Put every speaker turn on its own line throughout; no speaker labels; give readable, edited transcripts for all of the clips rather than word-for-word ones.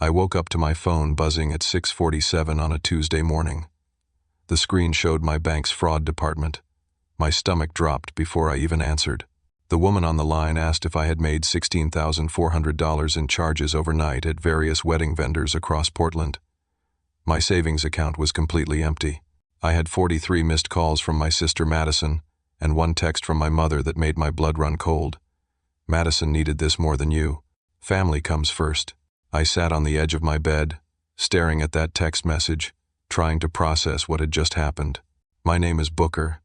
I woke up to my phone buzzing at 6:47 on a Tuesday morning. The screen showed my bank's fraud department. My stomach dropped before I even answered. The woman on the line asked if I had made $16,400 in charges overnight at various wedding vendors across Portland. My savings account was completely empty. I had 43 missed calls from my sister Madison and one text from my mother that made my blood run cold. Madison needed this more than you. Family comes first. I sat on the edge of my bed, staring at that text message, trying to process what had just happened. My name is Booker,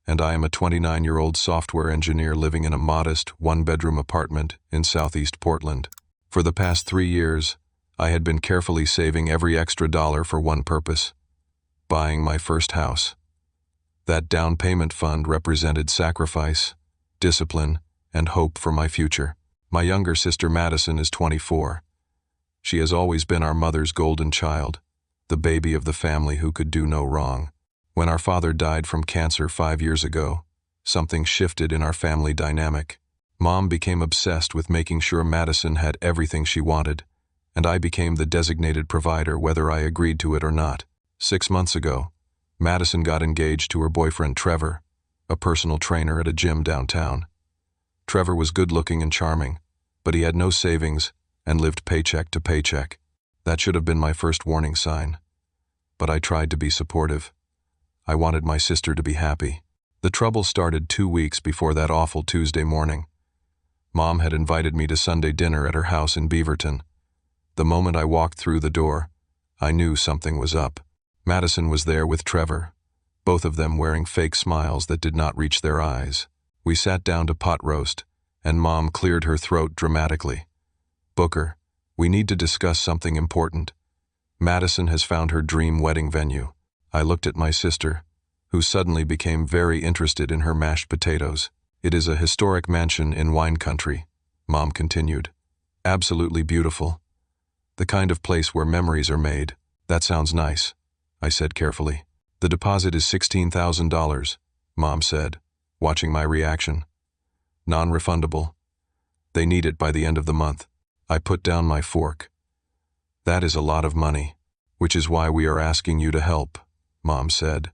and I am a 29-year-old software engineer living in a modest, one-bedroom apartment in southeast Portland. For the past 3 years, I had been carefully saving every extra dollar for one purpose: buying my first house. That down payment fund represented sacrifice, discipline, and hope for my future. My younger sister Madison is 24. She has always been our mother's golden child, the baby of the family who could do no wrong. When our father died from cancer 5 years ago, something shifted in our family dynamic. Mom became obsessed with making sure Madison had everything she wanted, and I became the designated provider whether I agreed to it or not. 6 months ago, Madison got engaged to her boyfriend Trevor, a personal trainer at a gym downtown. Trevor was good-looking and charming, but he had no savings and lived paycheck to paycheck. That should have been my first warning sign. But I tried to be supportive. I wanted my sister to be happy. The trouble started 2 weeks before that awful Tuesday morning. Mom had invited me to Sunday dinner at her house in Beaverton. The moment I walked through the door, I knew something was up. Madison was there with Trevor, both of them wearing fake smiles that did not reach their eyes. We sat down to pot roast, and Mom cleared her throat dramatically. "Booker, we need to discuss something important. Madison has found her dream wedding venue." I looked at my sister, who suddenly became very interested in her mashed potatoes. "It is a historic mansion in wine country," Mom continued. "Absolutely beautiful. The kind of place where memories are made." "That sounds nice," I said carefully. "The deposit is $16,000, Mom said, watching my reaction. "Non-refundable. They need it by the end of the month." I put down my fork. "That is a lot of money, which is why we are asking you to help," Mom said,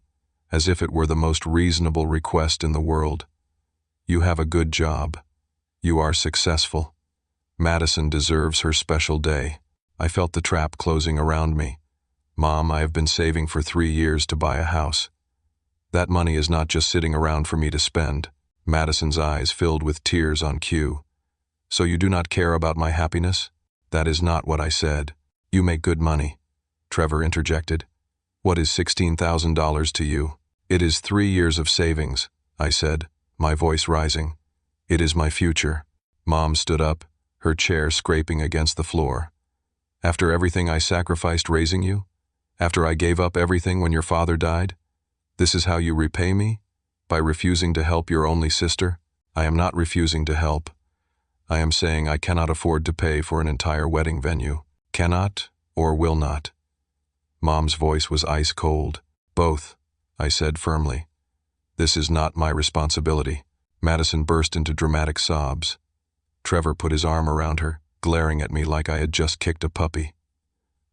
as if it were the most reasonable request in the world. "You have a good job. You are successful. Madison deserves her special day." I felt the trap closing around me. "Mom, I have been saving for 3 years to buy a house. That money is not just sitting around for me to spend." Madison's eyes filled with tears on cue. "So you do not care about my happiness?" "That is not what I said." "You make good money," Trevor interjected. "What is $16,000 to you?" "It is 3 years of savings," I said, my voice rising. "It is my future." Mom stood up, her chair scraping against the floor. "After everything I sacrificed raising you? After I gave up everything when your father died? This is how you repay me? By refusing to help your only sister?" "I am not refusing to help. I am saying I cannot afford to pay for an entire wedding venue." "Cannot or will not?" Mom's voice was ice cold. "Both," I said firmly. "This is not my responsibility." Madison burst into dramatic sobs. Trevor put his arm around her, glaring at me like I had just kicked a puppy.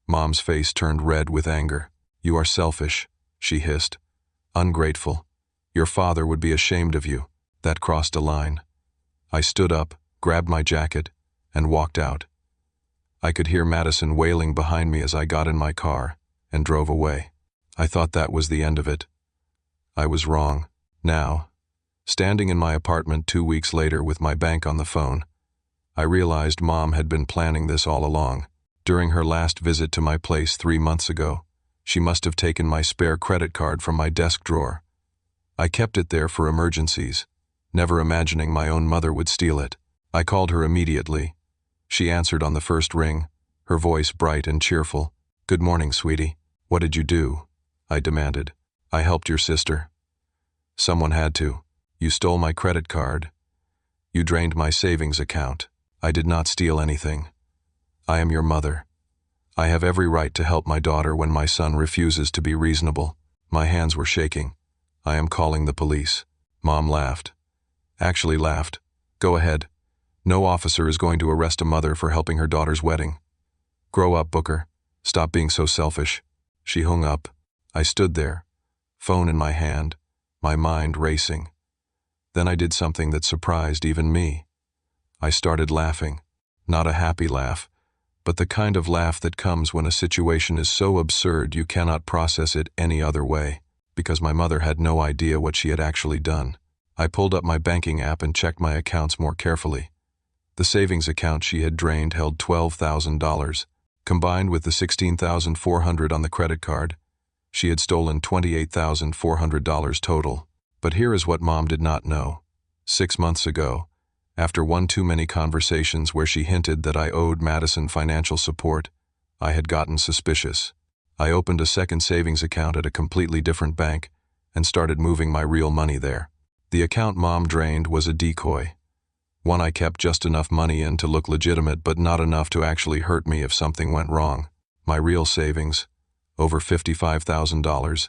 Mom's face turned red with anger. "You are selfish," she hissed. "Ungrateful. Your father would be ashamed of you." That crossed a line. I stood up, grabbed my jacket, and walked out. I could hear Madison wailing behind me as I got in my car and drove away. I thought that was the end of it. I was wrong. Now, standing in my apartment 2 weeks later with my bank on the phone, I realized Mom had been planning this all along. During her last visit to my place 3 months ago, she must have taken my spare credit card from my desk drawer. I kept it there for emergencies, never imagining my own mother would steal it. I called her immediately. She answered on the first ring, her voice bright and cheerful. "Good morning, sweetie." "What did you do?" I demanded. "I helped your sister." "Someone had to. You stole my credit card. You drained my savings account. I did not steal anything. I am your mother. I have every right to help my daughter when my son refuses to be reasonable." My hands were shaking. "I am calling the police." Mom laughed. Actually laughed. "Go ahead. No officer is going to arrest a mother for helping her daughter's wedding." Grow up, Booker. Stop being so selfish. She hung up. I stood there, phone in my hand, my mind racing. Then I did something that surprised even me. I started laughing. Not a happy laugh, but the kind of laugh that comes when a situation is so absurd you cannot process it any other way, because my mother had no idea what she had actually done. I pulled up my banking app and checked my accounts more carefully. The savings account she had drained held $12,000. Combined with the $16,400 on the credit card, she had stolen $28,400 total. But here is what Mom did not know. 6 months ago, after one too many conversations where she hinted that I owed Madison financial support, I had gotten suspicious. I opened a second savings account at a completely different bank and started moving my real money there. The account Mom drained was a decoy. One I kept just enough money in to look legitimate but not enough to actually hurt me if something went wrong. My real savings, over $55,000,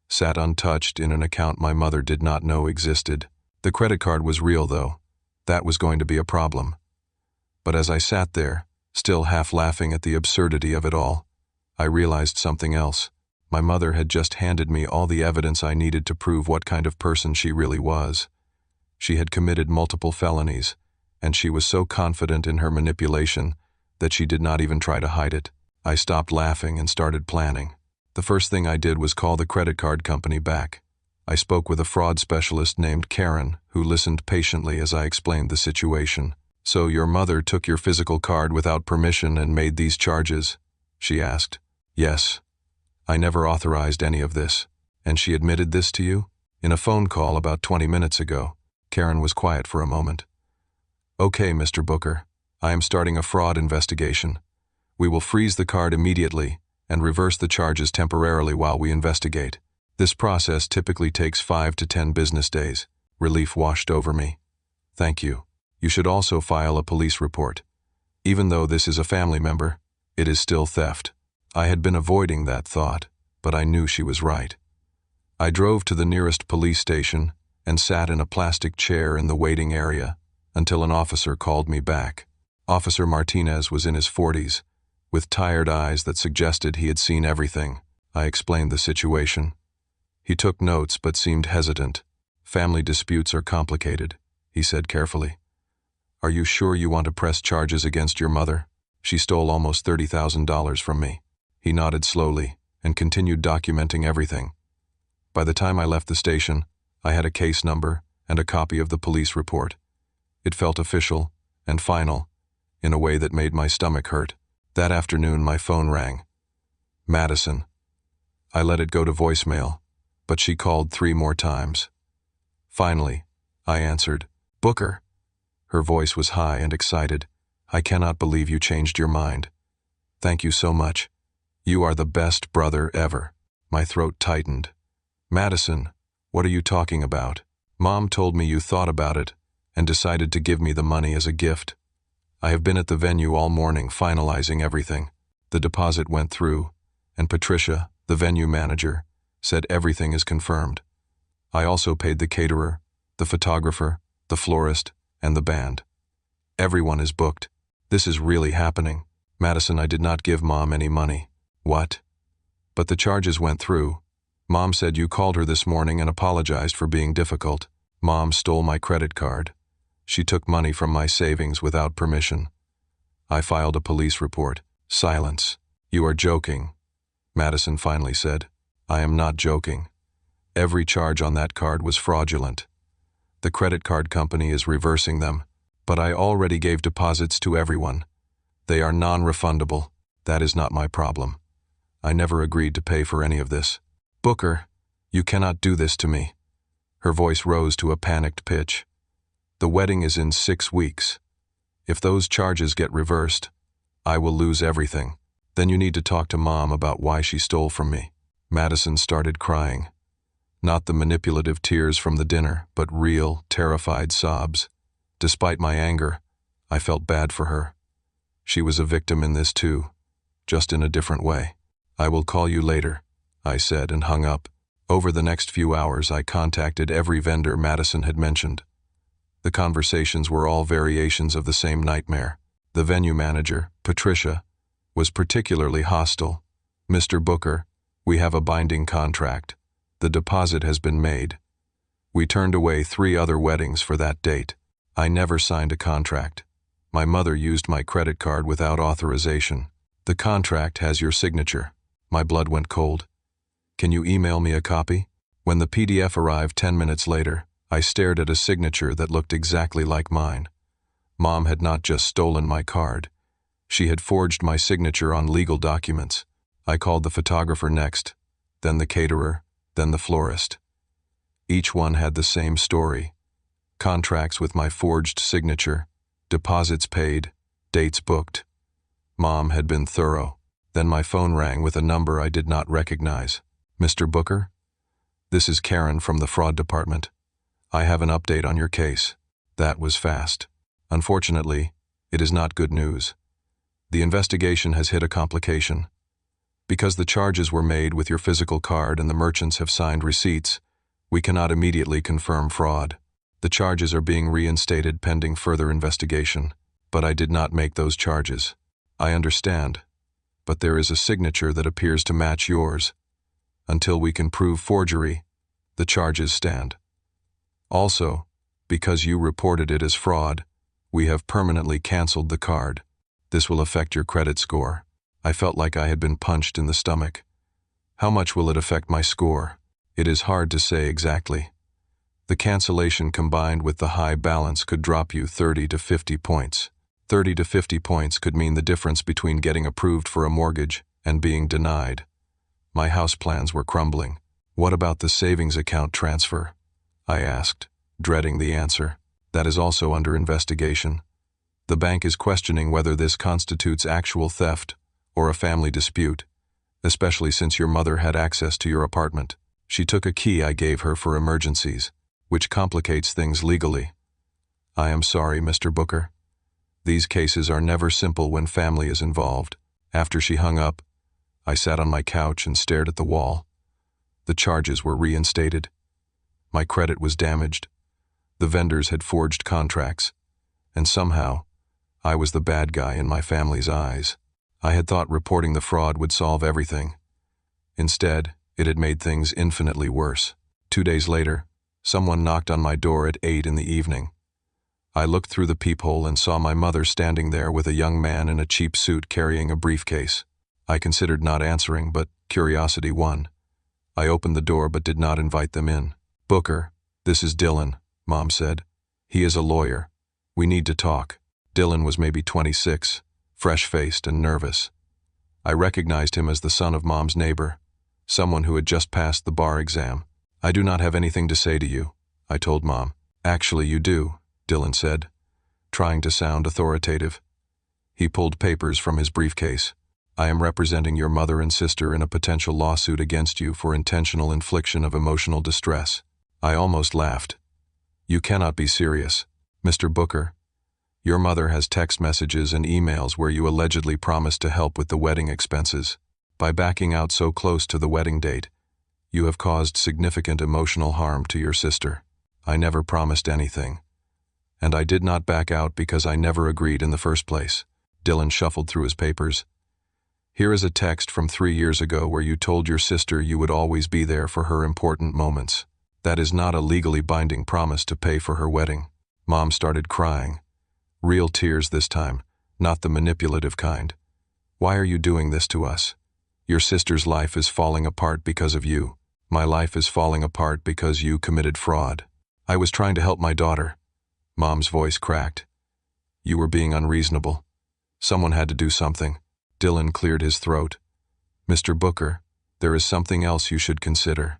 sat untouched in an account my mother did not know existed. The credit card was real though. That was going to be a problem. But as I sat there, still half laughing at the absurdity of it all, I realized something else. My mother had just handed me all the evidence I needed to prove what kind of person she really was. She had committed multiple felonies, and she was so confident in her manipulation that she did not even try to hide it. I stopped laughing and started planning. The first thing I did was call the credit card company back. I spoke with a fraud specialist named Karen, who listened patiently as I explained the situation. "So your mother took your physical card without permission and made these charges?" she asked. "Yes. I never authorized any of this." "And she admitted this to you?" "In a phone call about 20 minutes ago." Karen was quiet for a moment. "Okay, Mr. Booker. I am starting a fraud investigation. We will freeze the card immediately and reverse the charges temporarily while we investigate. This process typically takes 5 to 10 business days." Relief washed over me. "Thank you. You should also file a police report. Even though this is a family member, it is still theft." I had been avoiding that thought, but I knew she was right. I drove to the nearest police station and sat in a plastic chair in the waiting area until an officer called me back. Officer Martinez was in his 40s, with tired eyes that suggested he had seen everything. I explained the situation. He took notes but seemed hesitant. "Family disputes are complicated," he said carefully. "Are you sure you want to press charges against your mother? She stole almost $30,000 from me." He nodded slowly and continued documenting everything. By the time I left the station, I had a case number and a copy of the police report. It felt official and final in a way that made my stomach hurt. That afternoon my phone rang. Madison. I let it go to voicemail, but she called 3 more times. Finally, I answered. "Booker." Her voice was high and excited. "I cannot believe you changed your mind. Thank you so much. You are the best brother ever." My throat tightened. "Madison, what are you talking about? Mom told me you thought about it and decided to give me the money as a gift. I have been at the venue all morning finalizing everything. The deposit went through, and Patricia, the venue manager, said everything is confirmed. I also paid the caterer, the photographer, the florist, and the band. Everyone is booked. This is really happening. Madison, I did not give Mom any money." "What?" "But the charges went through. Mom said you called her this morning and apologized for being difficult. Mom stole my credit card. She took money from my savings without permission. I filed a police report." Silence. "You are joking," Madison finally said. "I am not joking. Every charge on that card was fraudulent. The credit card company is reversing them, but I already gave deposits to everyone. They are non-refundable. That is not my problem. I never agreed to pay for any of this." "Booker, you cannot do this to me." Her voice rose to a panicked pitch. "The wedding is in 6 weeks. If those charges get reversed, I will lose everything. Then you need to talk to Mom about why she stole from me." Madison started crying. Not the manipulative tears from the dinner, but real, terrified sobs. Despite my anger, I felt bad for her. She was a victim in this too, just in a different way. "I will call you later," I said and hung up. Over the next few hours, I contacted every vendor Madison had mentioned. The conversations were all variations of the same nightmare. The venue manager, Patricia, was particularly hostile. "Mr. Booker, we have a binding contract. The deposit has been made." We turned away 3 other weddings for that date. I never signed a contract. My mother used my credit card without authorization. "The contract has your signature." My blood went cold. "Can you email me a copy?" When the PDF arrived 10 minutes later, I stared at a signature that looked exactly like mine. Mom had not just stolen my card. She had forged my signature on legal documents. I called the photographer next, then the caterer, then the florist. Each one had the same story. Contracts with my forged signature, deposits paid, dates booked. Mom had been thorough. Then my phone rang with a number I did not recognize. "Mr. Booker? This is Karen from the fraud department. I have an update on your case." That was fast. "Unfortunately, it is not good news. The investigation has hit a complication. Because the charges were made with your physical card and the merchants have signed receipts, we cannot immediately confirm fraud. The charges are being reinstated pending further investigation. But I did not make those charges." "I understand, but there is a signature that appears to match yours. Until we can prove forgery, the charges stand. Also, because you reported it as fraud, we have permanently canceled the card. This will affect your credit score." I felt like I had been punched in the stomach. "How much will it affect my score?" "It is hard to say exactly. The cancellation combined with the high balance could drop you 30 to 50 points. 30 to 50 points could mean the difference between getting approved for a mortgage and being denied." My house plans were crumbling. "What about the savings account transfer?" I asked, dreading the answer. "That is also under investigation. The bank is questioning whether this constitutes actual theft or a family dispute, especially since your mother had access to your apartment. She took a key I gave her for emergencies, which complicates things legally." "I am sorry, Mr. Booker. These cases are never simple when family is involved." After she hung up, I sat on my couch and stared at the wall. The charges were reinstated. My credit was damaged. The vendors had forged contracts. And somehow, I was the bad guy in my family's eyes. I had thought reporting the fraud would solve everything. Instead, it had made things infinitely worse. 2 days later, someone knocked on my door at 8 in the evening. I looked through the peephole and saw my mother standing there with a young man in a cheap suit carrying a briefcase. I considered not answering, but curiosity won. I opened the door but did not invite them in. "Booker, this is Dylan," Mom said. "He is a lawyer. We need to talk." Dylan was maybe 26, fresh-faced and nervous. I recognized him as the son of Mom's neighbor, someone who had just passed the bar exam. "I do not have anything to say to you," I told Mom. "Actually, you do," Dylan said, trying to sound authoritative. He pulled papers from his briefcase. "I am representing your mother and sister in a potential lawsuit against you for intentional infliction of emotional distress." I almost laughed. "You cannot be serious. Mr. Booker, your mother has text messages and emails where you allegedly promised to help with the wedding expenses. By backing out so close to the wedding date, you have caused significant emotional harm to your sister." "I never promised anything. And I did not back out because I never agreed in the first place." Dylan shuffled through his papers. "Here is a text from 3 years ago where you told your sister you would always be there for her important moments. That is not a legally binding promise to pay for her wedding." Mom started crying. Real tears this time, not the manipulative kind. "Why are you doing this to us? Your sister's life is falling apart because of you. My life is falling apart because you committed fraud." "I was trying to help my daughter." Mom's voice cracked. "You were being unreasonable. Someone had to do something." Dylan cleared his throat. "Mr. Booker, there is something else you should consider.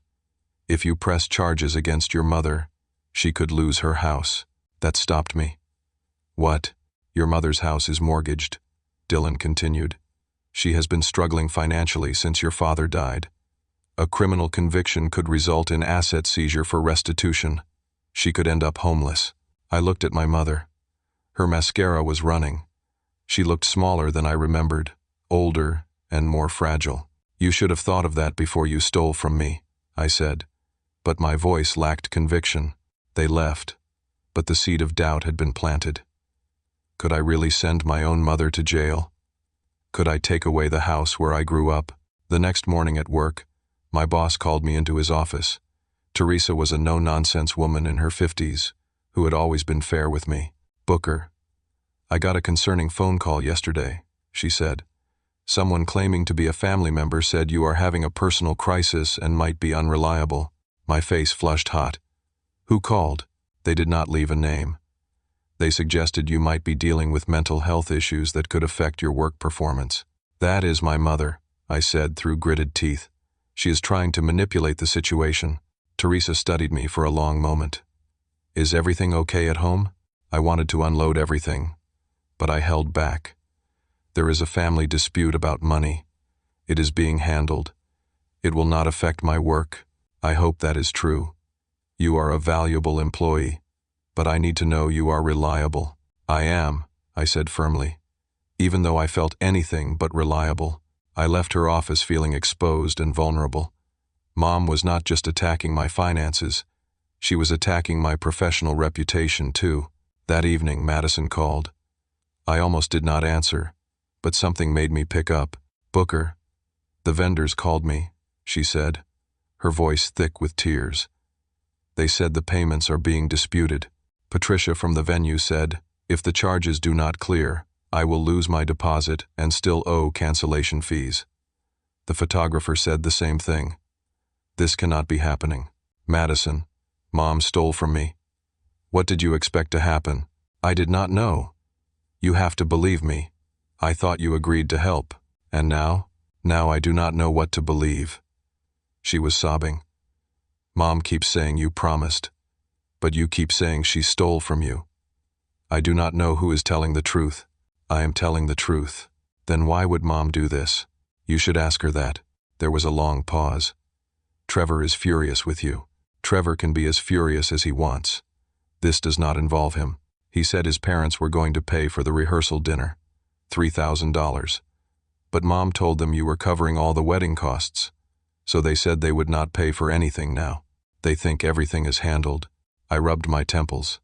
If you press charges against your mother, she could lose her house." That stopped me. "What? Your mother's house is mortgaged," Dylan continued. "She has been struggling financially since your father died. A criminal conviction could result in asset seizure for restitution. She could end up homeless." I looked at my mother. Her mascara was running. She looked smaller than I remembered, older and more fragile. "You should have thought of that before you stole from me," I said. But my voice lacked conviction. They left, but the seed of doubt had been planted. Could I really send my own mother to jail? Could I take away the house where I grew up? The next morning at work, my boss called me into his office. Teresa was a no-nonsense woman in her 50s, who had always been fair with me. "Booker, I got a concerning phone call yesterday," she said. "Someone claiming to be a family member said you are having a personal crisis and might be unreliable." My face flushed hot. "Who called?" They did not leave a name. "They suggested you might be dealing with mental health issues that could affect your work performance." "That is my mother," I said through gritted teeth. "She is trying to manipulate the situation." Teresa studied me for a long moment. "Is everything okay at home?" I wanted to unload everything, but I held back. "There is a family dispute about money. It is being handled. It will not affect my work. I hope that is true. You are a valuable employee, but I need to know you are reliable." "I am," I said firmly. Even though I felt anything but reliable, I left her office feeling exposed and vulnerable. Mom was not just attacking my finances, she was attacking my professional reputation too. That evening, Madison called. I almost did not answer, but something made me pick up. "Booker, the vendors called me," she said, her voice thick with tears. "They said the payments are being disputed. Patricia from the venue said, if the charges do not clear, I will lose my deposit and still owe cancellation fees. The photographer said the same thing. This cannot be happening. Madison, Mom stole from me. What did you expect to happen? I did not know. You have to believe me. I thought you agreed to help. And now? Now I do not know what to believe." She was sobbing. "Mom keeps saying you promised, but you keep saying she stole from you. I do not know who is telling the truth. I am telling the truth." "Then why would Mom do this?" "You should ask her that." There was a long pause. "Trevor is furious with you. Trevor can be as furious as he wants. This does not involve him. He said his parents were going to pay for the rehearsal dinner, $3,000. But Mom told them you were covering all the wedding costs, so they said they would not pay for anything now. They think everything is handled." I rubbed my temples.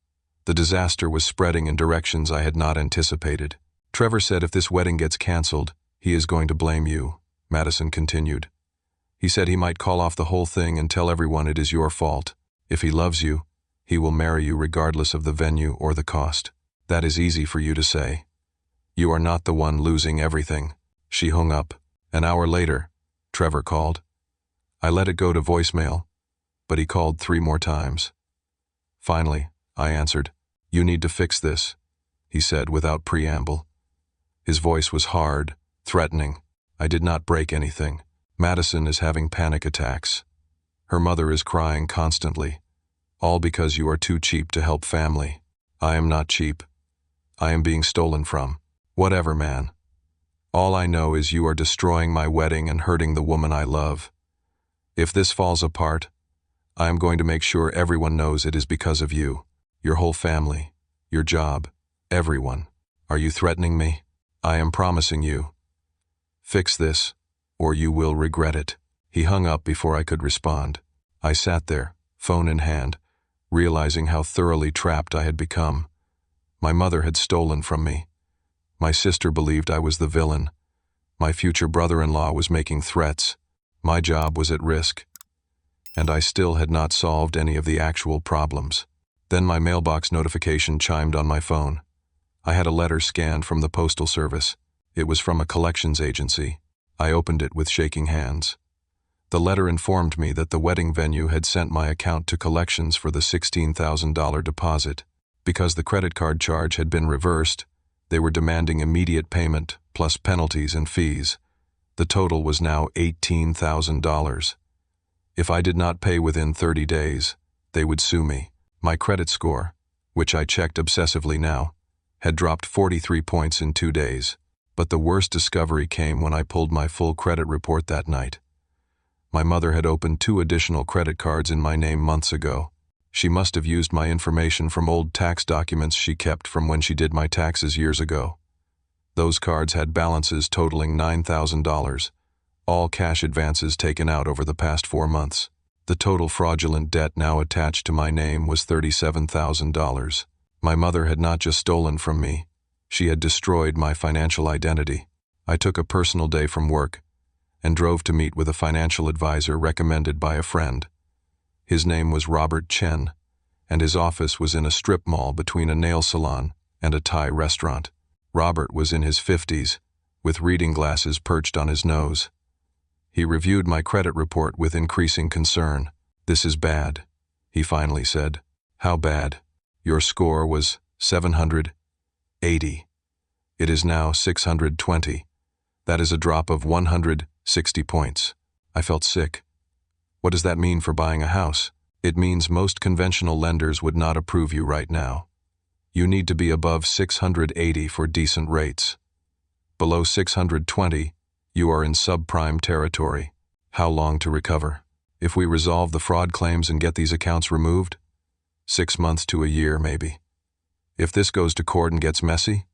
The disaster was spreading in directions I had not anticipated. "Trevor said if this wedding gets canceled, he is going to blame you," Madison continued. "He said he might call off the whole thing and tell everyone it is your fault. If he loves you, he will marry you regardless of the venue or the cost. That is easy for you to say. You are not the one losing everything." She hung up. An hour later, Trevor called. I let it go to voicemail, but he called 3 more times. Finally, I answered. "You need to fix this," he said without preamble. His voice was hard, threatening. I did not break anything. "Madison is having panic attacks. Her mother is crying constantly. All because you are too cheap to help family." "I am not cheap. I am being stolen from." "Whatever, man. All I know is you are destroying my wedding and hurting the woman I love. If this falls apart, I am going to make sure everyone knows it is because of you. Your whole family, your job, everyone. Are you threatening me? I am promising you. Fix this, or you will regret it." He hung up before I could respond. I sat there, phone in hand, realizing how thoroughly trapped I had become. My mother had stolen from me. My sister believed I was the villain. My future brother-in-law was making threats. My job was at risk. And I still had not solved any of the actual problems. Then my mailbox notification chimed on my phone. I had a letter scanned from the Postal Service. It was from a collections agency. I opened it with shaking hands. The letter informed me that the wedding venue had sent my account to collections for the $16,000 deposit. Because the credit card charge had been reversed, they were demanding immediate payment, plus penalties and fees. The total was now $18,000. If I did not pay within 30 days, they would sue me. My credit score, which I checked obsessively now, had dropped 43 points in 2 days. But the worst discovery came when I pulled my full credit report that night. My mother had opened 2 additional credit cards in my name months ago. She must have used my information from old tax documents she kept from when she did my taxes years ago. Those cards had balances totaling $9,000, all cash advances taken out over the past 4 months. The total fraudulent debt now attached to my name was $37,000. My mother had not just stolen from me, she had destroyed my financial identity. I took a personal day from work and drove to meet with a financial advisor recommended by a friend. His name was Robert Chen, and his office was in a strip mall between a nail salon and a Thai restaurant. Robert was in his 50s, with reading glasses perched on his nose. He reviewed my credit report with increasing concern. "This is bad," he finally said. "How bad?" "Your score was 780. It is now 620. That is a drop of 160 points." I felt sick. "What does that mean for buying a house?" "It means most conventional lenders would not approve you right now. You need to be above 680 for decent rates. Below 620, you are in subprime territory." "How long to recover?" "If we resolve the fraud claims and get these accounts removed, 6 months to a year, maybe. If this goes to court and gets messy,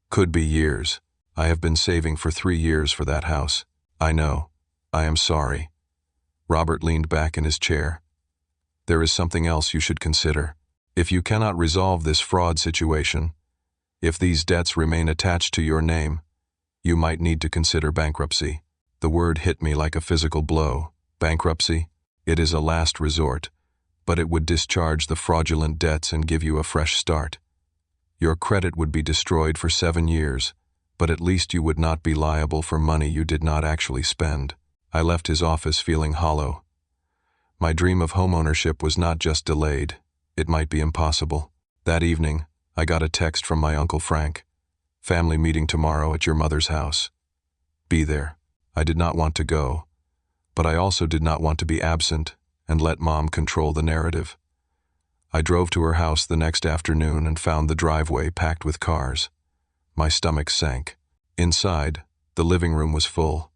could be years. I have been saving for 3 years for that house." "I know. I am sorry." Robert leaned back in his chair. "There is something else you should consider. If you cannot resolve this fraud situation, if these debts remain attached to your name, you might need to consider bankruptcy." The word hit me like a physical blow. Bankruptcy? It is a last resort, but it would discharge the fraudulent debts and give you a fresh start. Your credit would be destroyed for 7 years, but at least you would not be liable for money you did not actually spend. I left his office feeling hollow. My dream of homeownership was not just delayed, it might be impossible. That evening, I got a text from my Uncle Frank. "Family meeting tomorrow at your mother's house. Be there." I did not want to go, but I also did not want to be absent and let Mom control the narrative. I drove to her house the next afternoon and found the driveway packed with cars. My stomach sank. Inside, the living room was full.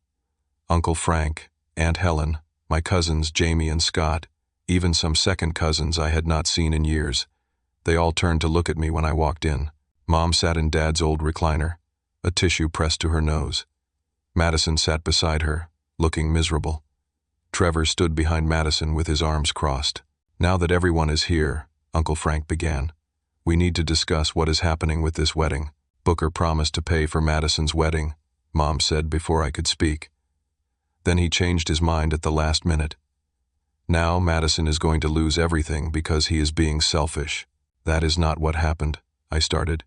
Uncle Frank, Aunt Helen, my cousins Jamie and Scott, even some second cousins I had not seen in years. They all turned to look at me when I walked in. Mom sat in Dad's old recliner, a tissue pressed to her nose. Madison sat beside her, looking miserable. Trevor stood behind Madison with his arms crossed. "Now that everyone is here," Uncle Frank began, "we need to discuss what is happening with this wedding." "Booker promised to pay for Madison's wedding," Mom said before I could speak. Then he changed his mind at the last minute. "Now Madison is going to lose everything because he is being selfish." "That is not what happened," I started.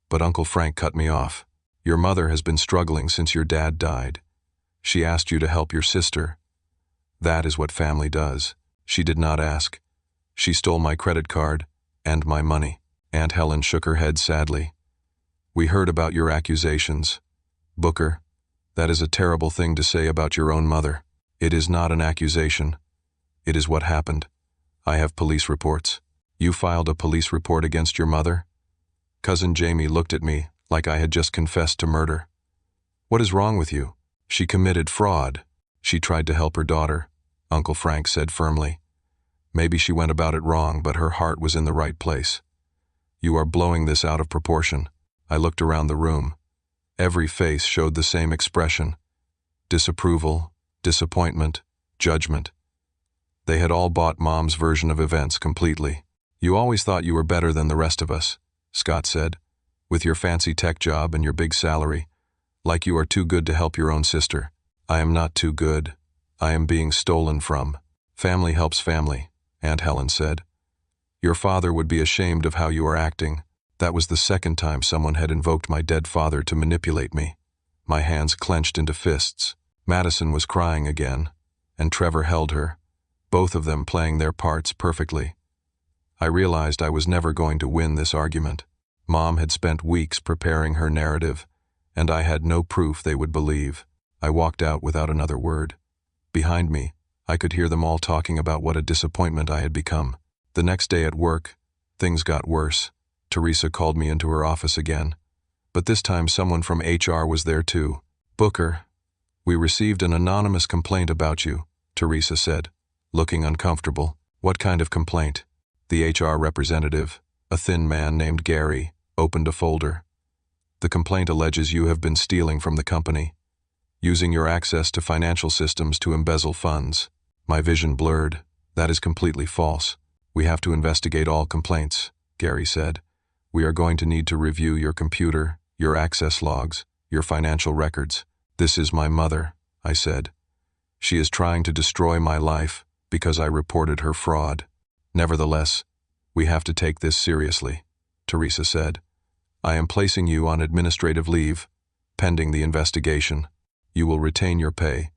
But Uncle Frank cut me off. "Your mother has been struggling since your dad died. She asked you to help your sister. That is what family does. She did not ask. She stole my credit card and my money." Aunt Helen shook her head sadly. "We heard about your accusations. Booker, that is a terrible thing to say about your own mother." "It is not an accusation. It is what happened. I have police reports." "You filed a police report against your mother?" Cousin Jamie looked at me like I had just confessed to murder. "What is wrong with you?" "She committed fraud. She tried to help her daughter," Uncle Frank said firmly. "Maybe she went about it wrong, but her heart was in the right place. You are blowing this out of proportion." I looked around the room. Every face showed the same expression: disapproval, disappointment, judgment. They had all bought Mom's version of events completely. "You always thought you were better than the rest of us," Scott said, "with your fancy tech job and your big salary, like you are too good to help your own sister." "I am not too good. I am being stolen from." "Family helps family," Aunt Helen said. "Your father would be ashamed of how you are acting." That was the second time someone had invoked my dead father to manipulate me. My hands clenched into fists. Madison was crying again, and Trevor held her, both of them playing their parts perfectly. I realized I was never going to win this argument. Mom had spent weeks preparing her narrative, and I had no proof they would believe. I walked out without another word. Behind me, I could hear them all talking about what a disappointment I had become. The next day at work, things got worse. Teresa called me into her office again, but this time someone from HR was there too. "Booker, we received an anonymous complaint about you," Teresa said, looking uncomfortable. "What kind of complaint?" The HR representative, a thin man named Gary, opened a folder. "The complaint alleges you have been stealing from the company, using your access to financial systems to embezzle funds." My vision blurred. "That is completely false. We have to investigate all complaints," Gary said. "We are going to need to review your computer, your access logs, your financial records. This is my mother, I said. She is trying to destroy my life because I reported her fraud. Nevertheless, we have to take this seriously, Teresa said. I am placing you on administrative leave, pending the investigation. You will retain your pay,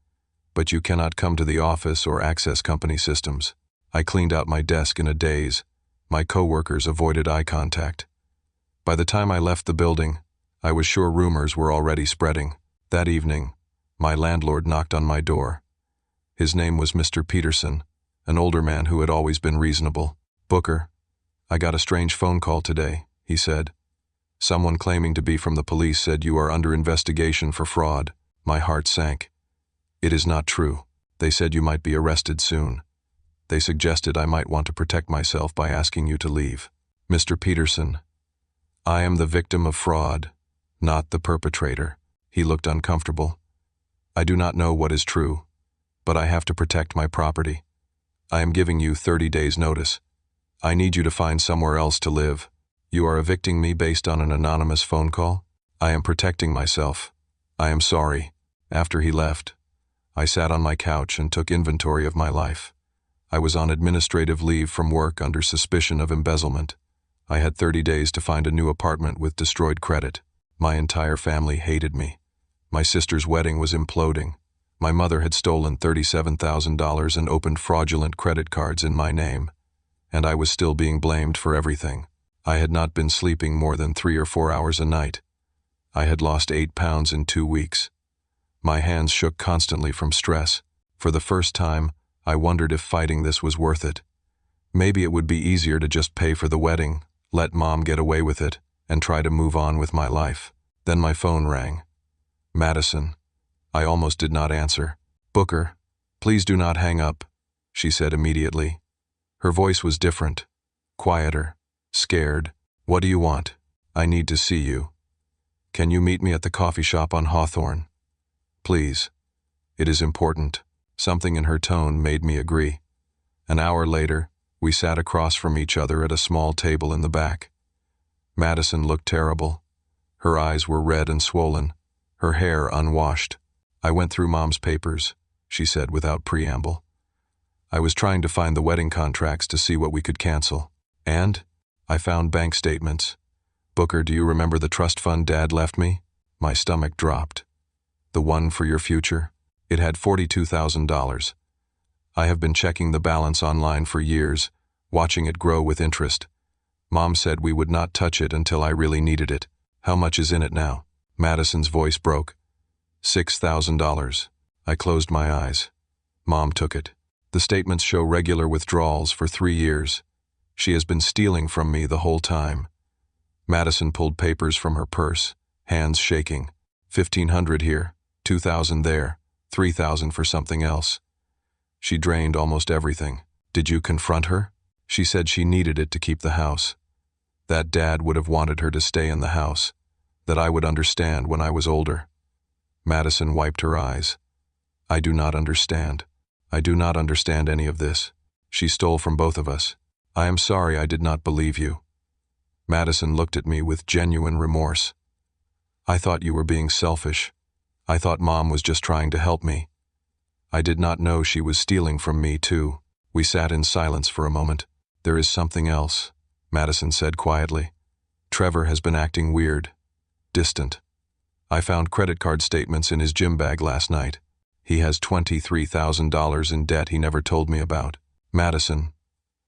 but you cannot come to the office or access company systems. I cleaned out my desk in a daze. My coworkers avoided eye contact. By the time I left the building, I was sure rumors were already spreading. That evening, my landlord knocked on my door. His name was Mr. Peterson, an older man who had always been reasonable. Booker, I got a strange phone call today, he said. Someone claiming to be from the police said you are under investigation for fraud. My heart sank. It is not true. They said you might be arrested soon. They suggested I might want to protect myself by asking you to leave. Mr. Peterson, I am the victim of fraud, not the perpetrator. He looked uncomfortable. I do not know what is true, but I have to protect my property. I am giving you 30 days' notice. I need you to find somewhere else to live. You are evicting me based on an anonymous phone call? I am protecting myself. I am sorry. After he left, I sat on my couch and took inventory of my life. I was on administrative leave from work under suspicion of embezzlement. I had 30 days to find a new apartment with destroyed credit. My entire family hated me. My sister's wedding was imploding. My mother had stolen $37,000 and opened fraudulent credit cards in my name. And I was still being blamed for everything. I had not been sleeping more than 3 or 4 hours a night. I had lost 8 pounds in 2 weeks. My hands shook constantly from stress. For the first time, I wondered if fighting this was worth it. Maybe it would be easier to just pay for the wedding, let Mom get away with it, and try to move on with my life. Then my phone rang. Madison. I almost did not answer. Booker, please do not hang up, she said immediately. Her voice was different, quieter, scared. What do you want? I need to see you. Can you meet me at the coffee shop on Hawthorne? Please. It is important. Something in her tone made me agree. An hour later, we sat across from each other at a small table in the back. Madison looked terrible. Her eyes were red and swollen, her hair unwashed. I went through Mom's papers, she said without preamble. I was trying to find the wedding contracts to see what we could cancel. And I found bank statements. Booker, do you remember the trust fund Dad left me? My stomach dropped. The one for your future? It had $42,000. I have been checking the balance online for years, watching it grow with interest. Mom said we would not touch it until I really needed it. How much is in it now? Madison's voice broke. $6,000. I closed my eyes. Mom took it. The statements show regular withdrawals for 3 years. She has been stealing from me the whole time. Madison pulled papers from her purse, hands shaking. 1,500 here, 2,000 there, 3,000 for something else. She drained almost everything. Did you confront her? She said she needed it to keep the house. That Dad would have wanted her to stay in the house, that I would understand when I was older. Madison wiped her eyes. I do not understand. I do not understand any of this. She stole from both of us. I am sorry I did not believe you. Madison looked at me with genuine remorse. I thought you were being selfish. I thought Mom was just trying to help me. I did not know she was stealing from me, too. We sat in silence for a moment. There is something else, Madison said quietly. Trevor has been acting weird, distant. I found credit card statements in his gym bag last night. He has $23,000 in debt he never told me about. Madison,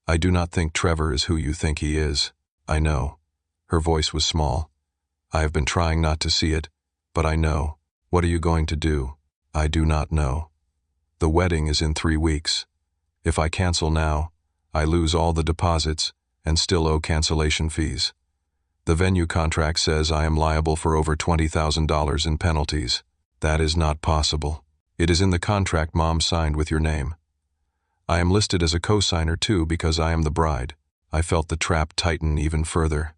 I do not think Trevor is who you think he is. I know. Her voice was small. I have been trying not to see it, but I know. What are you going to do? I do not know. The wedding is in 3 weeks. If I cancel now, I lose all the deposits and still owe cancellation fees. The venue contract says I am liable for over $20,000 in penalties. That is not possible. It is in the contract Mom signed with your name. I am listed as a co-signer too because I am the bride. I felt the trap tighten even further.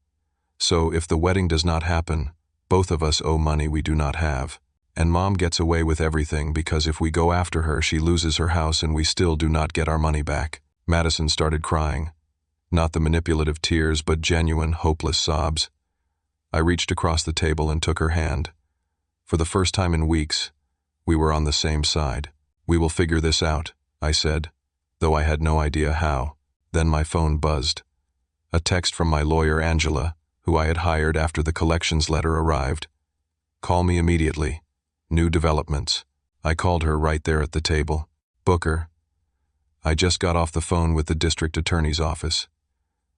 So if the wedding does not happen, both of us owe money we do not have. And Mom gets away with everything because if we go after her, she loses her house and we still do not get our money back. Madison started crying. Not the manipulative tears, but genuine, hopeless sobs. I reached across the table and took her hand. For the first time in weeks, we were on the same side. "We will figure this out," I said, though I had no idea how. Then my phone buzzed. A text from my lawyer, Angela, who I had hired after the collections letter arrived. "Call me immediately. New developments." I called her right there at the table. "Booker, I just got off the phone with the district attorney's office.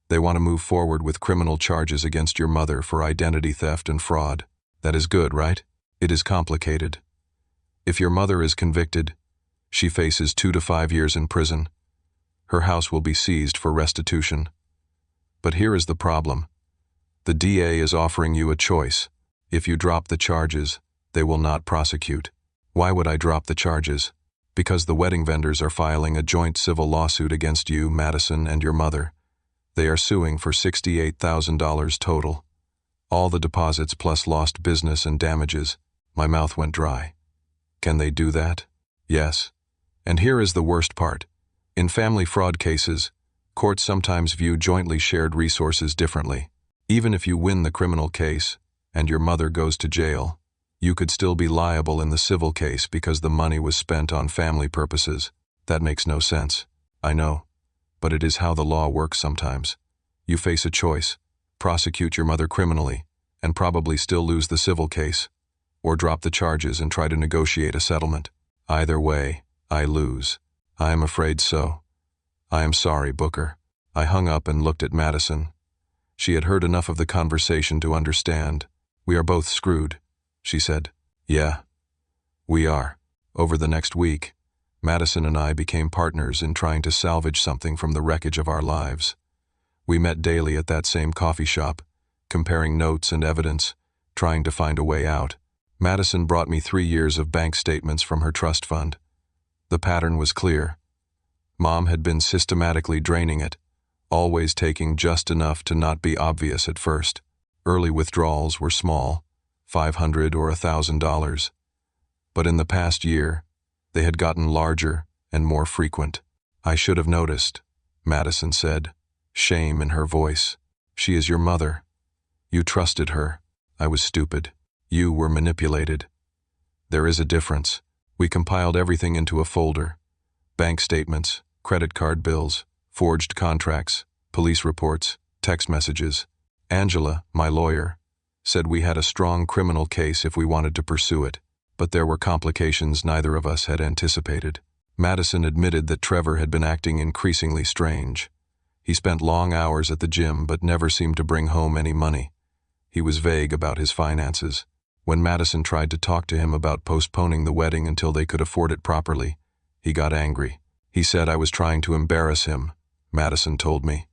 They want to move forward with criminal charges against your mother for identity theft and fraud. That is good, right? It is complicated. If your mother is convicted, she faces 2 to 5 years in prison. Her house will be seized for restitution. But here is the problem. The DA is offering you a choice. If you drop the charges, they will not prosecute." "Why would I drop the charges?" "Because the wedding vendors are filing a joint civil lawsuit against you, Madison, and your mother. They are suing for $68,000 total. All the deposits plus lost business and damages." My mouth went dry. "Can they do that?" "Yes. And here is the worst part. In family fraud cases, courts sometimes view jointly shared resources differently. Even if you win the criminal case and your mother goes to jail, you could still be liable in the civil case because the money was spent on family purposes. That makes no sense. I know. But it is how the law works sometimes. You face a choice: prosecute your mother criminally and probably still lose the civil case, or drop the charges and try to negotiate a settlement. Either way, I lose. I am afraid so. I am sorry, Booker." I hung up and looked at Madison. She had heard enough of the conversation to understand. "We are both screwed," she said. "Yeah, we are." Over the next week, Madison and I became partners in trying to salvage something from the wreckage of our lives. We met daily at that same coffee shop, comparing notes and evidence, trying to find a way out. Madison brought me 3 years of bank statements from her trust fund. The pattern was clear. Mom had been systematically draining it, always taking just enough to not be obvious at first. Early withdrawals were small, $500 or $1,000. But in the past year, they had gotten larger and more frequent. "I should have noticed," Madison said, shame in her voice. "She is your mother. You trusted her. I was stupid. You were manipulated. There is a difference." We compiled everything into a folder: bank statements, credit card bills, forged contracts, police reports, text messages. Angela, my lawyer, said we had a strong criminal case if we wanted to pursue it, but there were complications neither of us had anticipated. Madison admitted that Trevor had been acting increasingly strange. He spent long hours at the gym but never seemed to bring home any money. He was vague about his finances. When Madison tried to talk to him about postponing the wedding until they could afford it properly, he got angry. He said I was trying to embarrass him, Madison told me.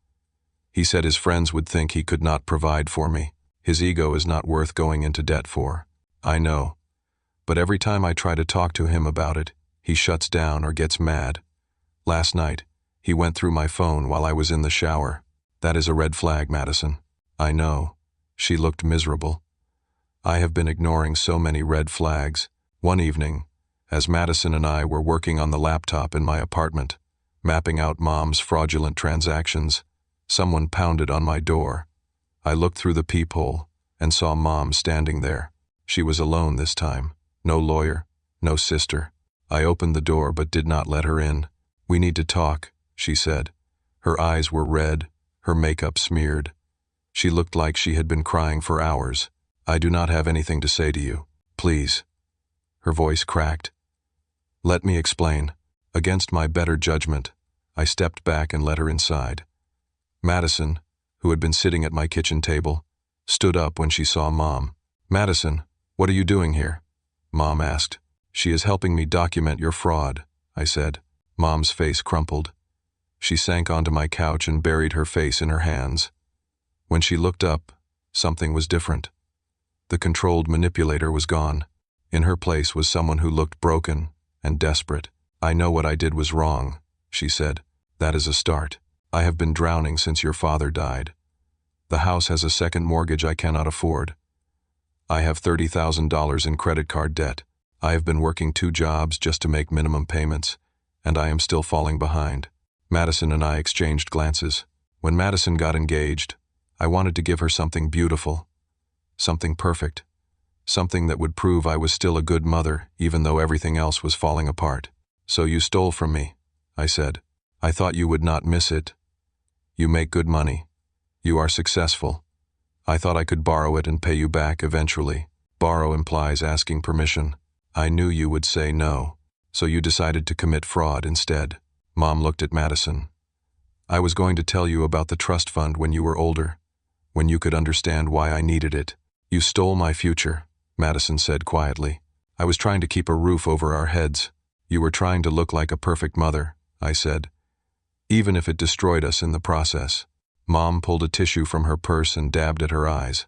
He said his friends would think he could not provide for me. His ego is not worth going into debt for. I know. But every time I try to talk to him about it, he shuts down or gets mad. Last night, he went through my phone while I was in the shower. That is a red flag, Madison. I know. She looked miserable. I have been ignoring so many red flags. One evening, as Madison and I were working on the laptop in my apartment, mapping out Mom's fraudulent transactions, someone pounded on my door. I looked through the peephole and saw Mom standing there. She was alone this time. No lawyer, no sister. I opened the door but did not let her in. "We need to talk," she said. Her eyes were red, her makeup smeared. She looked like she had been crying for hours. "I do not have anything to say to you. Please." Her voice cracked. "Let me explain." Against my better judgment, I stepped back and let her inside. Madison, who had been sitting at my kitchen table, stood up when she saw Mom. "Madison, what are you doing here?" Mom asked. "She is helping me document your fraud," I said. Mom's face crumpled. She sank onto my couch and buried her face in her hands. When she looked up, something was different. The controlled manipulator was gone. In her place was someone who looked broken and desperate. "I know what I did was wrong," she said. "That is a start. I have been drowning since your father died. The house has a second mortgage I cannot afford. I have $30,000 in credit card debt. I have been working 2 jobs just to make minimum payments, and I am still falling behind." Madison and I exchanged glances. When Madison got engaged, I wanted to give her something beautiful, something perfect, Something that would prove I was still a good mother, even though everything else was falling apart. "So you stole from me," I said. "I thought you would not miss it. You make good money. You are successful. I thought I could borrow it and pay you back eventually." Borrow implies asking permission. I knew you would say no, so you decided to commit fraud instead. Mom looked at Madison. "I was going to tell you about the trust fund when you were older, when you could understand why I needed it." "You stole my future," Madison said quietly. "I was trying to keep a roof over our heads. You were trying to look like a perfect mother," I said, "even if it destroyed us in the process." Mom pulled a tissue from her purse and dabbed at her eyes.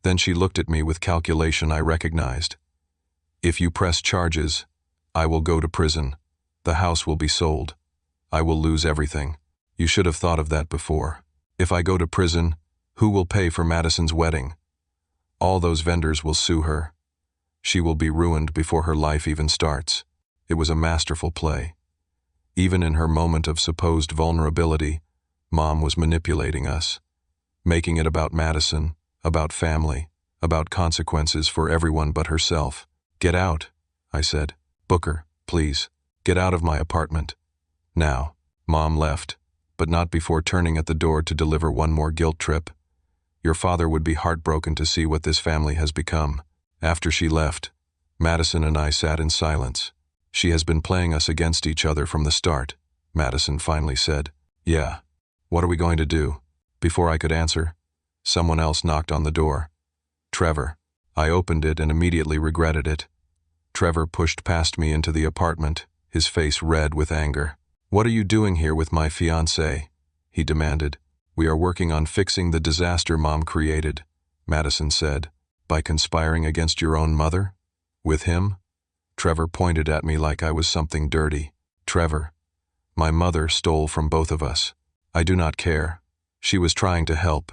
Then she looked at me with calculation I recognized. "If you press charges, I will go to prison. The house will be sold. I will lose everything. You should have thought of that before. If I go to prison, who will pay for Madison's wedding? All those vendors will sue her. She will be ruined before her life even starts." It was a masterful play. Even in her moment of supposed vulnerability, Mom was manipulating us, making it about Madison, about family, about consequences for everyone but herself. "Get out," I said. "Booker, please, get out of my apartment. Now." Mom left, but not before turning at the door to deliver one more guilt trip. "Your father would be heartbroken to see what this family has become." After she left, Madison and I sat in silence. "She has been playing us against each other from the start," Madison finally said. "Yeah. What are we going to do?" Before I could answer, someone else knocked on the door. Trevor. I opened it and immediately regretted it. Trevor pushed past me into the apartment, his face red with anger. "What are you doing here with my fiancée?" he demanded. "We are working on fixing the disaster Mom created," Madison said. "By conspiring against your own mother? With him?" Trevor pointed at me like I was something dirty. "Trevor, my mother stole from both of us. I do not care. She was trying to help."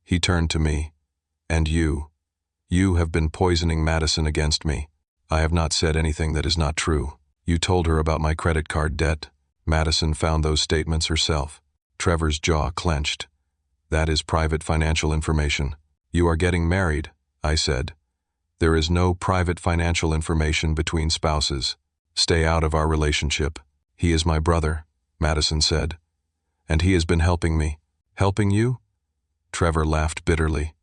He turned to me. "And you? You have been poisoning Madison against me. I have not said anything that is not true. You told her about my credit card debt. Madison found those statements herself." Trevor's jaw clenched. "That is private financial information." "You are getting married," I said. "There is no private financial information between spouses. Stay out of our relationship." "He is my brother," Madison said. "And he has been helping me." "Helping you?" Trevor laughed bitterly.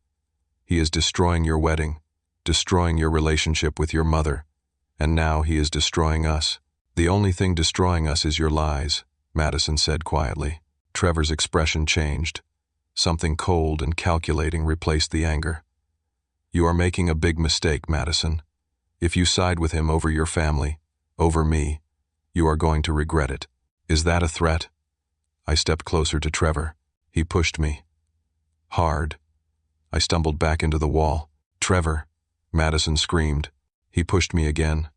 "He is destroying your wedding, destroying your relationship with your mother, and now he is destroying us." "The only thing destroying us is your lies," Madison said quietly. Trevor's expression changed. Something cold and calculating replaced the anger. "You are making a big mistake, Madison. If you side with him over your family, over me, you are going to regret it." "Is that a threat?" I stepped closer to Trevor. He pushed me. Hard. I stumbled back into the wall. "Trevor!" Madison screamed. He pushed me again,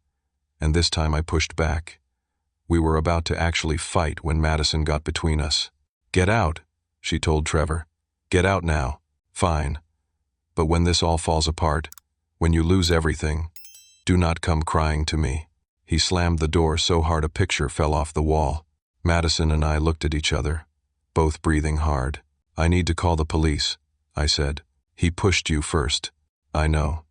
and this time I pushed back. We were about to actually fight when Madison got between us. "Get out," she told Trevor. "Get out now." "Fine. But when this all falls apart, when you lose everything, do not come crying to me." He slammed the door so hard a picture fell off the wall. Madison and I looked at each other, both breathing hard. "I need to call the police," I said. "He pushed you first." "I know.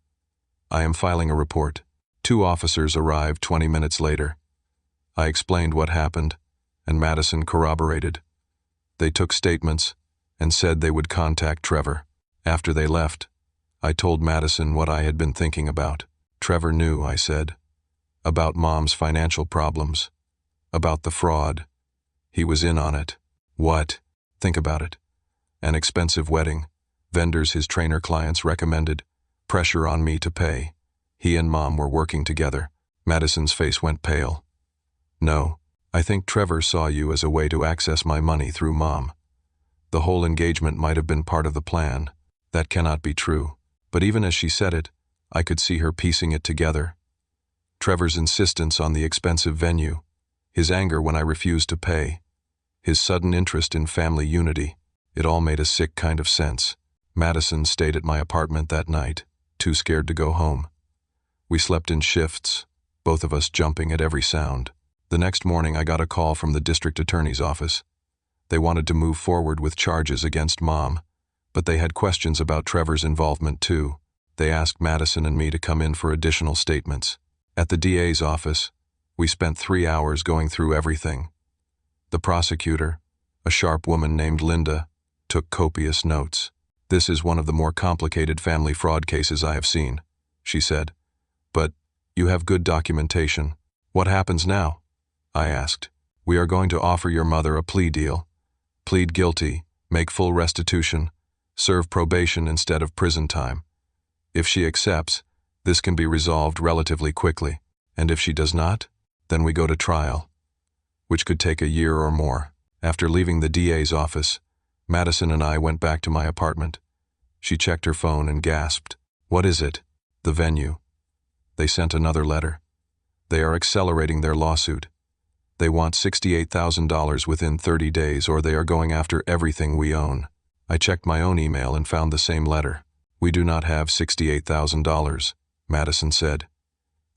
I am filing a report." 2 officers arrived 20 minutes later. I explained what happened, and Madison corroborated. They took statements and said they would contact Trevor. After they left, I told Madison what I had been thinking about. "Trevor knew," I said, "about Mom's financial problems, about the fraud. He was in on it." "What?" "Think about it. An expensive wedding, vendors his trainer clients recommended, pressure on me to pay. He and Mom were working together." Madison's face went pale. "No, I think Trevor saw you as a way to access my money through Mom. The whole engagement might have been part of the plan. That cannot be true." But even as she said it, I could see her piecing it together. Trevor's insistence on the expensive venue, his anger when I refused to pay, his sudden interest in family unity, it all made a sick kind of sense. Madison stayed at my apartment that night, too scared to go home. We slept in shifts, both of us jumping at every sound. The next morning I got a call from the district attorney's office. They wanted to move forward with charges against Mom, but they had questions about Trevor's involvement too. They asked Madison and me to come in for additional statements. At the DA's office, we spent 3 hours going through everything. The prosecutor, a sharp woman named Linda, took copious notes. "This is one of the more complicated family fraud cases I have seen," she said. "But you have good documentation. What happens now?" I asked. "We are going to offer your mother a plea deal. Plead guilty, make full restitution, serve probation instead of prison time. If she accepts, this can be resolved relatively quickly. And if she does not, then we go to trial, which could take a year or more." After leaving the DA's office, Madison and I went back to my apartment. She checked her phone and gasped. "What is it?" "The venue. They sent another letter. They are accelerating their lawsuit. They want $68,000 within 30 days, or they are going after everything we own." I checked my own email and found the same letter. "We do not have $68,000, Madison said.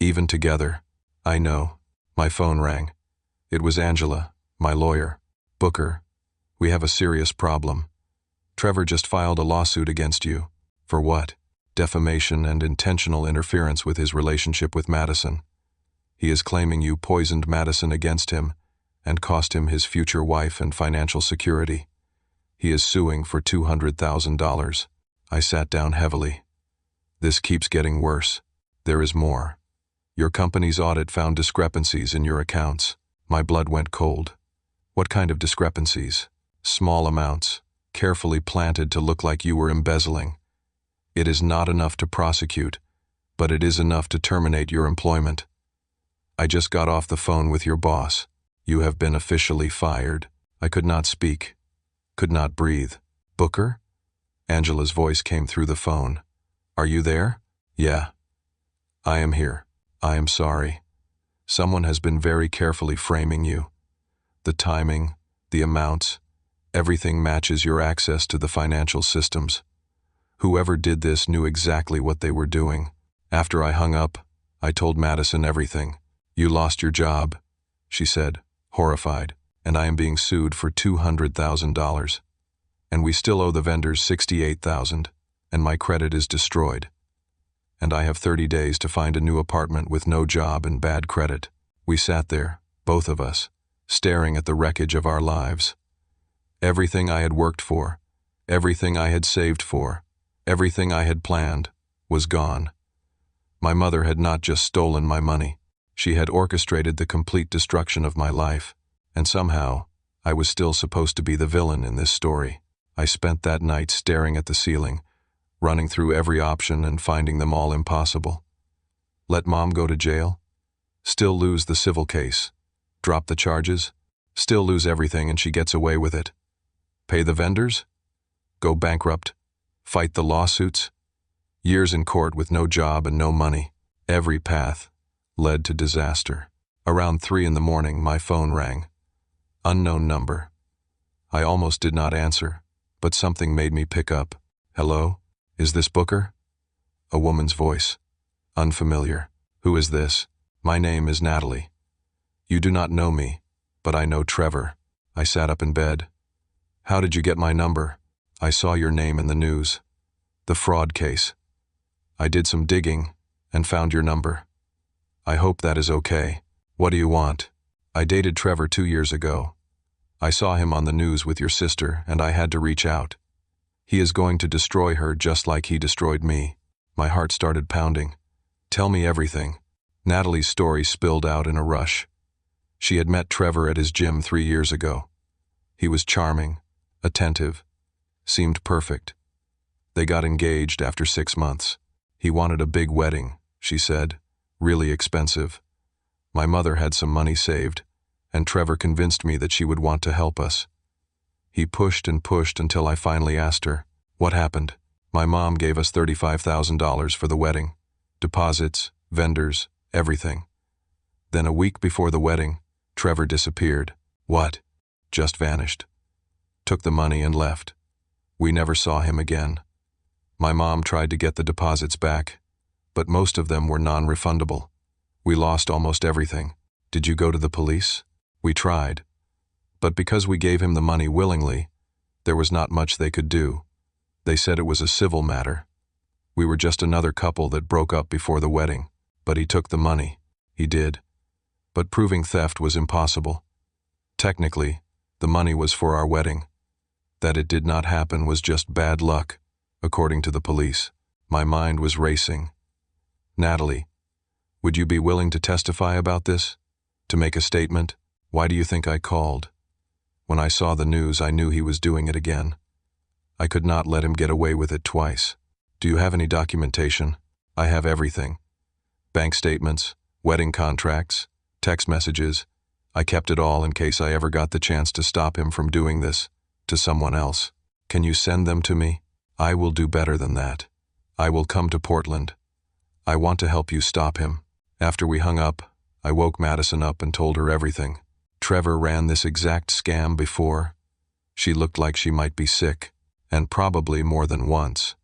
"Even together." "I know." My phone rang. It was Angela, my lawyer. "Booker, we have a serious problem. Trevor just filed a lawsuit against you." "For what?" "Defamation and intentional interference with his relationship with Madison. He is claiming you poisoned Madison against him and cost him his future wife and financial security. He is suing for $200,000. I sat down heavily. "This keeps getting worse. There is more. Your company's audit found discrepancies in your accounts." My blood went cold. "What kind of discrepancies?" "Small amounts, carefully planted to look like you were embezzling. It is not enough to prosecute, but it is enough to terminate your employment. I just got off the phone with your boss. You have been officially fired." I could not speak, could not breathe. "Booker?" Angela's voice came through the phone. "Are you there?" "Yeah. I am here. I am sorry. Someone has been very carefully framing you. The timing, the amounts, everything matches your access to the financial systems. Whoever did this knew exactly what they were doing." After I hung up, I told Madison everything. "You lost your job," she said, horrified, "and I am being sued for $200,000. And we still owe the vendors $68,000, and my credit is destroyed. And I have 30 days to find a new apartment with no job and bad credit." We sat there, both of us, staring at the wreckage of our lives. Everything I had worked for, everything I had saved for, everything I had planned, was gone. My mother had not just stolen my money. She had orchestrated the complete destruction of my life, and somehow, I was still supposed to be the villain in this story. I spent that night staring at the ceiling, running through every option and finding them all impossible. Let Mom go to jail? Still lose the civil case. Drop the charges? Still lose everything and she gets away with it. Pay the vendors? Go bankrupt? Fight the lawsuits? Years in court with no job and no money. Every path led to disaster. Around 3 in the morning, my phone rang. Unknown number. I almost did not answer, but something made me pick up. "Hello? Is this Booker?" A woman's voice. Unfamiliar. "Who is this?" "My name is Natalie. You do not know me, but I know Trevor." I sat up in bed. "How did you get my number?" "I saw your name in the news. The fraud case. I did some digging and found your number. I hope that is okay. What do you want?" "I dated Trevor 2 years ago. I saw him on the news with your sister and I had to reach out. He is going to destroy her just like he destroyed me." My heart started pounding. "Tell me everything." Natalie's story spilled out in a rush. She had met Trevor at his gym 3 years ago. He was charming, attentive, seemed perfect. They got engaged after 6 months. He wanted a big wedding, she said, really expensive. My mother had some money saved, and Trevor convinced me that she would want to help us. He pushed and pushed until I finally asked her, "What happened?" "My mom gave us $35,000 for the wedding. Deposits, vendors, everything. Then a week before the wedding, Trevor disappeared." "What?" "Just vanished. Took the money and left. We never saw him again. My mom tried to get the deposits back, but most of them were non-refundable. We lost almost everything." "Did you go to the police?" "We tried. But because we gave him the money willingly, there was not much they could do. They said it was a civil matter. We were just another couple that broke up before the wedding. But he took the money. He did. But proving theft was impossible. Technically, the money was for our wedding. That it did not happen was just bad luck, according to the police. My mind was racing. Natalie, would you be willing to testify about this? To make a statement? Why do you think I called? When I saw the news, I knew he was doing it again. I could not let him get away with it twice. Do you have any documentation? I have everything. Bank statements, wedding contracts, text messages. I kept it all in case I ever got the chance to stop him from doing this to someone else. Can you send them to me? I will do better than that. I will come to Portland. I want to help you stop him. After we hung up, I woke Madison up and told her everything. Trevor ran this exact scam before. She looked like she might be sick, and probably more than once.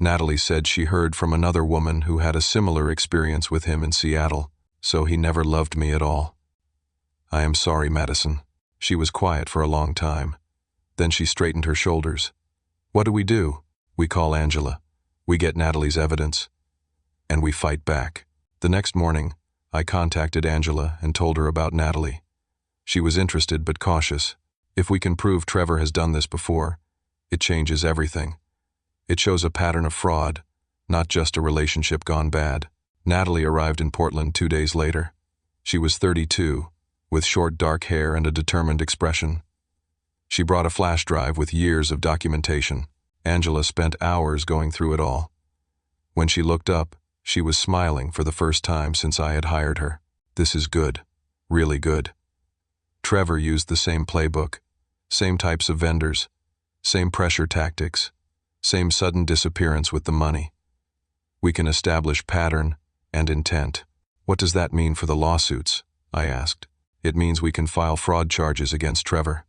Natalie said she heard from another woman who had a similar experience with him in Seattle, so he never loved me at all. I am sorry, Madison. She was quiet for a long time. Then she straightened her shoulders. What do? We call Angela. We get Natalie's evidence. And we fight back. The next morning, I contacted Angela and told her about Natalie. She was interested but cautious. If we can prove Trevor has done this before, it changes everything. It shows a pattern of fraud, not just a relationship gone bad. Natalie arrived in Portland 2 days later. She was 32, with short dark hair and a determined expression. She brought a flash drive with years of documentation. Angela spent hours going through it all. When she looked up, she was smiling for the first time since I had hired her. This is good, really good. Trevor used the same playbook, same types of vendors, same pressure tactics, same sudden disappearance with the money. We can establish pattern and intent. What does that mean for the lawsuits? I asked. It means we can file fraud charges against Trevor.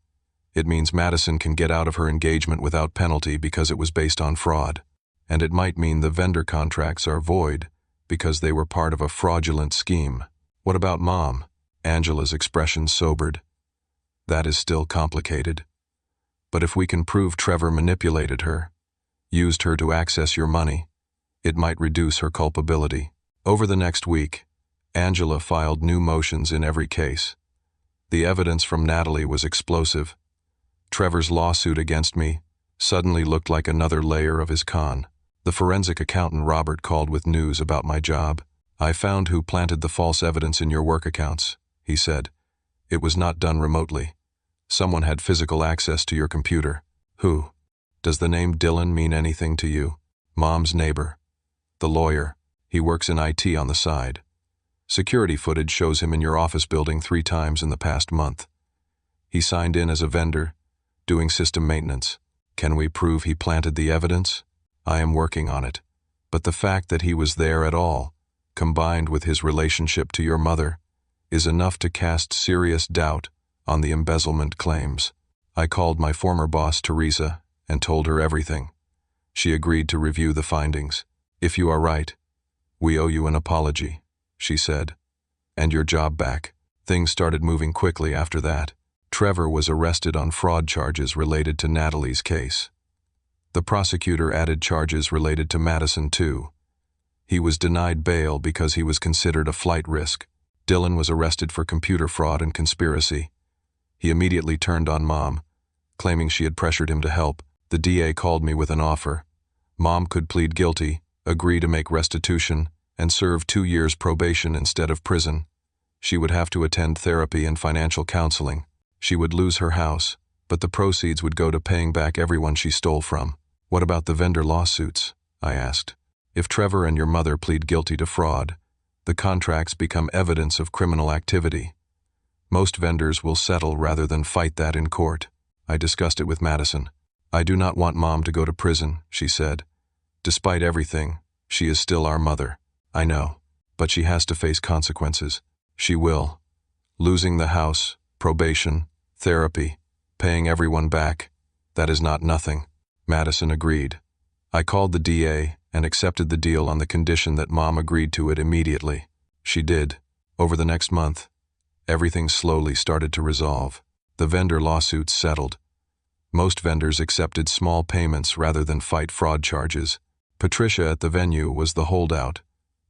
It means Madison can get out of her engagement without penalty because it was based on fraud. And it might mean the vendor contracts are void because they were part of a fraudulent scheme. What about Mom? Angela's expression sobered. That is still complicated. But if we can prove Trevor manipulated her, used her to access your money, it might reduce her culpability. Over the next week, Angela filed new motions in every case. The evidence from Natalie was explosive. Trevor's lawsuit against me suddenly looked like another layer of his con. The forensic accountant Robert called with news about my job. I found who planted the false evidence in your work accounts, he said. It was not done remotely. Someone had physical access to your computer. Who? Does the name Dylan mean anything to you? Mom's neighbor. The lawyer. He works in IT on the side. Security footage shows him in your office building 3 times in the past month. He signed in as a vendor, doing system maintenance. Can we prove he planted the evidence? I am working on it. But the fact that he was there at all, combined with his relationship to your mother, is enough to cast serious doubt on the embezzlement claims. I called my former boss, Teresa, and told her everything. She agreed to review the findings. If you are right, we owe you an apology, she said, and your job back. Things started moving quickly after that. Trevor was arrested on fraud charges related to Natalie's case. The prosecutor added charges related to Madison too. He was denied bail because he was considered a flight risk. Dylan was arrested for computer fraud and conspiracy. He immediately turned on Mom, claiming she had pressured him to help. The DA called me with an offer. Mom could plead guilty, agree to make restitution, and serve 2 years probation instead of prison. She would have to attend therapy and financial counseling. She would lose her house, but the proceeds would go to paying back everyone she stole from. What about the vendor lawsuits? I asked. If Trevor and your mother plead guilty to fraud, the contracts become evidence of criminal activity. Most vendors will settle rather than fight that in court. I discussed it with Madison. I do not want Mom to go to prison, she said. Despite everything, she is still our mother. I know, but she has to face consequences. She will. Losing the house, probation, therapy, paying everyone back, that is not nothing. Madison agreed. I called the DA and accepted the deal on the condition that Mom agreed to it immediately. She did. Over the next month, everything slowly started to resolve. The vendor lawsuits settled. Most vendors accepted small payments rather than fight fraud charges. Patricia at the venue was the holdout,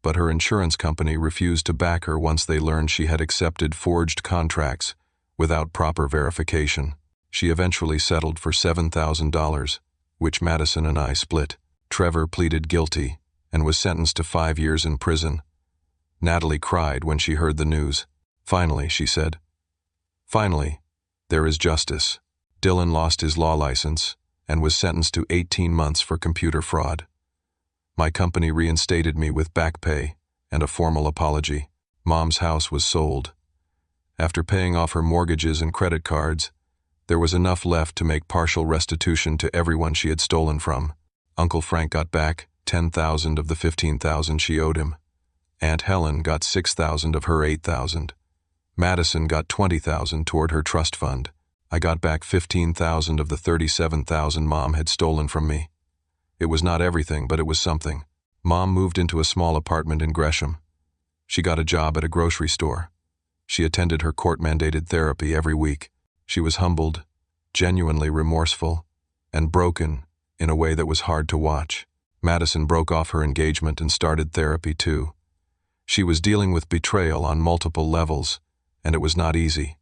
but her insurance company refused to back her once they learned she had accepted forged contracts without proper verification. She eventually settled for $7,000, which Madison and I split. Trevor pleaded guilty and was sentenced to 5 years in prison. Natalie cried when she heard the news. Finally, she said. Finally, there is justice. Dylan lost his law license and was sentenced to 18 months for computer fraud. My company reinstated me with back pay and a formal apology. Mom's house was sold. After paying off her mortgages and credit cards, there was enough left to make partial restitution to everyone she had stolen from. Uncle Frank got back $10,000 of the $15,000 she owed him. Aunt Helen got $6,000 of her $8,000. Madison got $20,000 toward her trust fund. I got back $15,000 of the $37,000 Mom had stolen from me. It was not everything, but it was something. Mom moved into a small apartment in Gresham. She got a job at a grocery store. She attended her court-mandated therapy every week. She was humbled, genuinely remorseful, and broken in a way that was hard to watch. Madison broke off her engagement and started therapy too. She was dealing with betrayal on multiple levels, and it was not easy.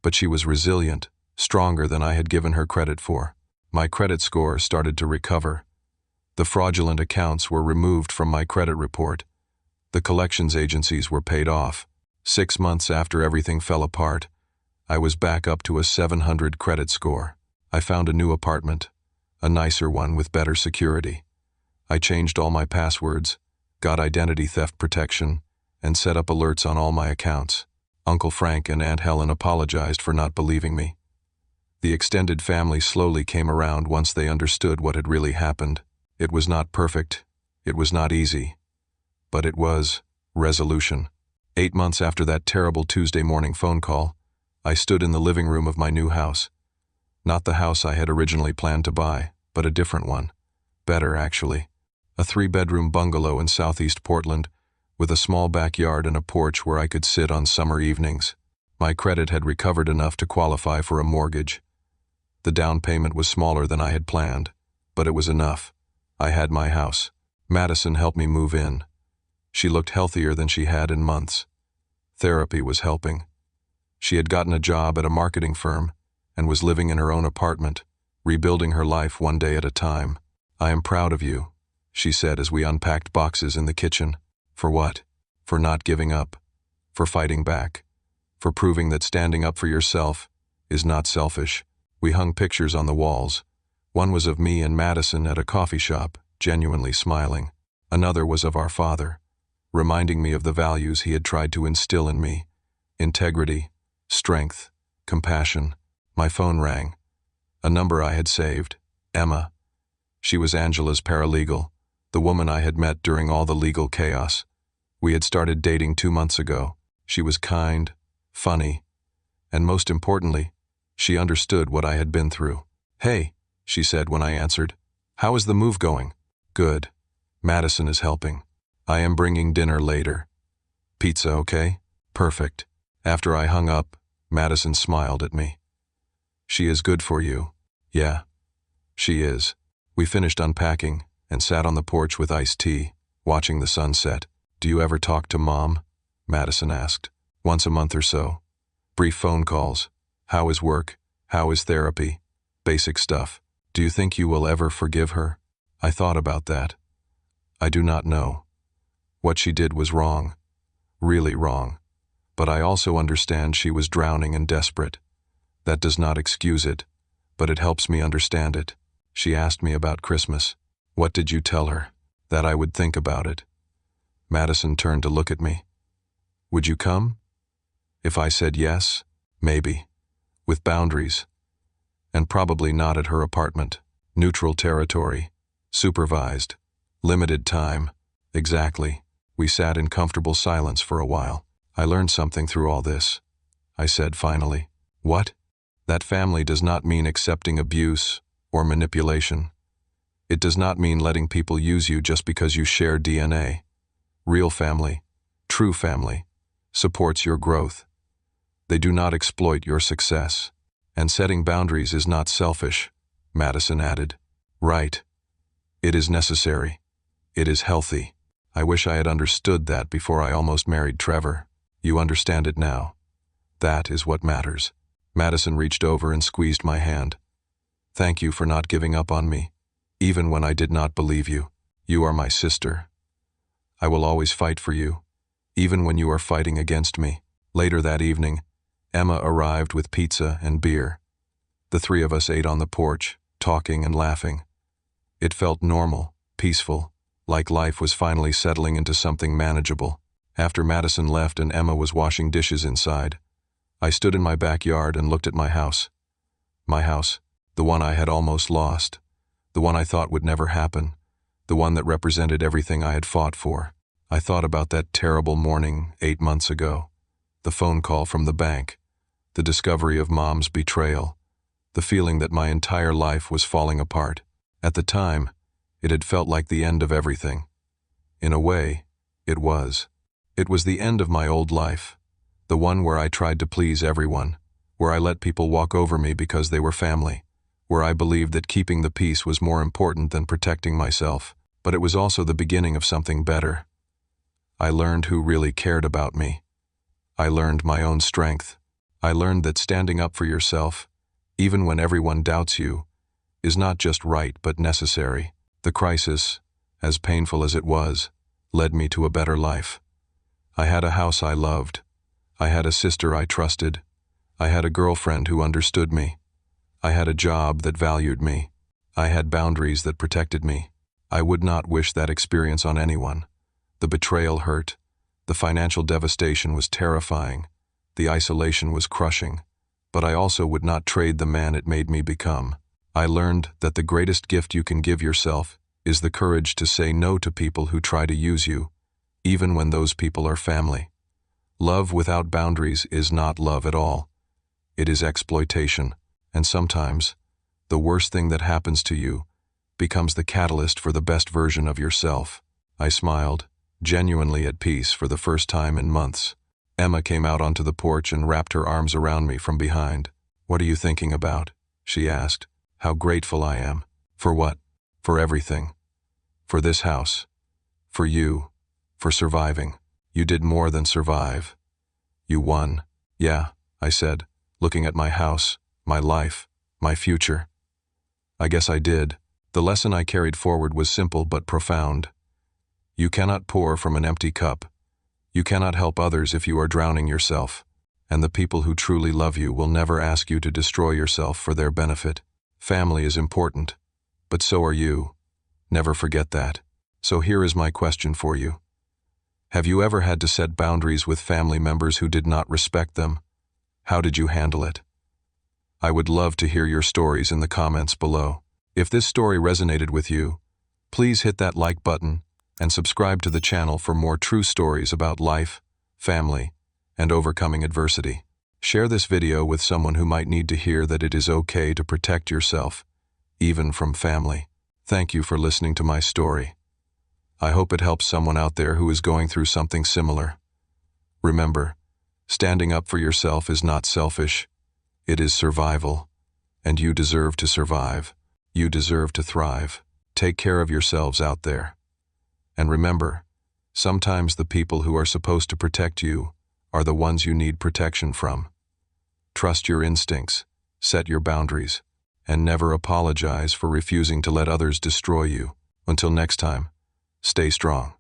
But she was resilient, stronger than I had given her credit for. My credit score started to recover. The fraudulent accounts were removed from my credit report. The collections agencies were paid off. 6 months after everything fell apart, I was back up to a 700 credit score. I found a new apartment, a nicer one with better security. I changed all my passwords, got identity theft protection, and set up alerts on all my accounts. Uncle Frank and Aunt Helen apologized for not believing me. The extended family slowly came around once they understood what had really happened. It was not perfect, it was not easy, but it was resolution. 8 months after that terrible Tuesday morning phone call, I stood in the living room of my new house. Not the house I had originally planned to buy, but a different one. Better, actually. A 3-bedroom bungalow in southeast Portland, with a small backyard and a porch where I could sit on summer evenings. My credit had recovered enough to qualify for a mortgage. The down payment was smaller than I had planned, but it was enough. I had my house. Madison helped me move in. She looked healthier than she had in months. Therapy was helping. She had gotten a job at a marketing firm and was living in her own apartment, rebuilding her life one day at a time. "I am proud of you," she said as we unpacked boxes in the kitchen. "For what?" "For not giving up. For fighting back. For proving that standing up for yourself is not selfish." We hung pictures on the walls. One was of me and Madison at a coffee shop, genuinely smiling. Another was of our father, reminding me of the values he had tried to instill in me: integrity, strength, compassion. My phone rang. A number I had saved. Emma. She was Angela's paralegal, the woman I had met during all the legal chaos. We had started dating 2 months ago. She was kind, funny, and most importantly, she understood what I had been through. "Hey," she said when I answered. "How is the move going?" "Good. Madison is helping. I am bringing dinner later." "Pizza, okay?" "Perfect." After I hung up, Madison smiled at me. "She is good for you." "Yeah, she is." We finished unpacking and sat on the porch with iced tea, watching the sunset. "Do you ever talk to Mom?" Madison asked. "Once a month or so. Brief phone calls. How is work? How is therapy? Basic stuff. Do you think you will ever forgive her?" I thought about that. I do not know. What she did was wrong. Really wrong. But I also understand she was drowning and desperate. That does not excuse it, but it helps me understand it. She asked me about Christmas. "What did you tell her?" "That I would think about it." Madison turned to look at me. "Would you come?" If I said yes, maybe. With boundaries. And probably not at her apartment. Neutral territory. Supervised. Limited time. Exactly. We sat in comfortable silence for a while. "I learned something through all this," I said finally. "What?" "That family does not mean accepting abuse or manipulation. It does not mean letting people use you just because you share DNA. Real family, true family, supports your growth. They do not exploit your success. And setting boundaries is not selfish," Madison added. "Right. It is necessary." It is healthy. I wish I had understood that before I almost married Trevor. You understand it now. That is what matters. Madison reached over and squeezed my hand. Thank you for not giving up on me, even when I did not believe you. You are my sister. I will always fight for you, even when you are fighting against me. Later that evening, Emma arrived with pizza and beer. The three of us ate on the porch, talking and laughing. It felt normal, peaceful, like life was finally settling into something manageable. After Madison left and Emma was washing dishes inside, I stood in my backyard and looked at my house. My house, the one I had almost lost, the one I thought would never happen, the one that represented everything I had fought for. I thought about that terrible morning 8 months ago, the phone call from the bank, the discovery of Mom's betrayal, the feeling that my entire life was falling apart. At the time, it had felt like the end of everything. In a way, it was. It was the end of my old life, the one where I tried to please everyone, where I let people walk over me because they were family, where I believed that keeping the peace was more important than protecting myself. But it was also the beginning of something better. I learned who really cared about me. I learned my own strength. I learned that standing up for yourself, even when everyone doubts you, is not just right but necessary. The crisis, as painful as it was, led me to a better life. I had a house I loved. I had a sister I trusted. I had a girlfriend who understood me. I had a job that valued me. I had boundaries that protected me. I would not wish that experience on anyone. The betrayal hurt. The financial devastation was terrifying. The isolation was crushing. But I also would not trade the man it made me become. I learned that the greatest gift you can give yourself is the courage to say no to people who try to use you, even when those people are family. Love without boundaries is not love at all. It is exploitation. And sometimes, the worst thing that happens to you becomes the catalyst for the best version of yourself. I smiled, genuinely at peace for the first time in months. Emma came out onto the porch and wrapped her arms around me from behind. What are you thinking about? She asked. How grateful I am. For what? For everything. For this house. For you. For surviving. You did more than survive. You won. Yeah, I said, looking at my house, my life, my future. I guess I did. The lesson I carried forward was simple but profound. You cannot pour from an empty cup. You cannot help others if you are drowning yourself. And the people who truly love you will never ask you to destroy yourself for their benefit. Family is important, but so are you. Never forget that. So here is my question for you. Have you ever had to set boundaries with family members who did not respect them? How did you handle it? I would love to hear your stories in the comments below. If this story resonated with you, please hit that like button and subscribe to the channel for more true stories about life, family, and overcoming adversity. Share this video with someone who might need to hear that it is okay to protect yourself, even from family. Thank you for listening to my story. I hope it helps someone out there who is going through something similar. Remember, standing up for yourself is not selfish. It is survival, and you deserve to survive. You deserve to thrive. Take care of yourselves out there. And remember, sometimes the people who are supposed to protect you are the ones you need protection from. Trust your instincts, set your boundaries, and never apologize for refusing to let others destroy you. Until next time, stay strong.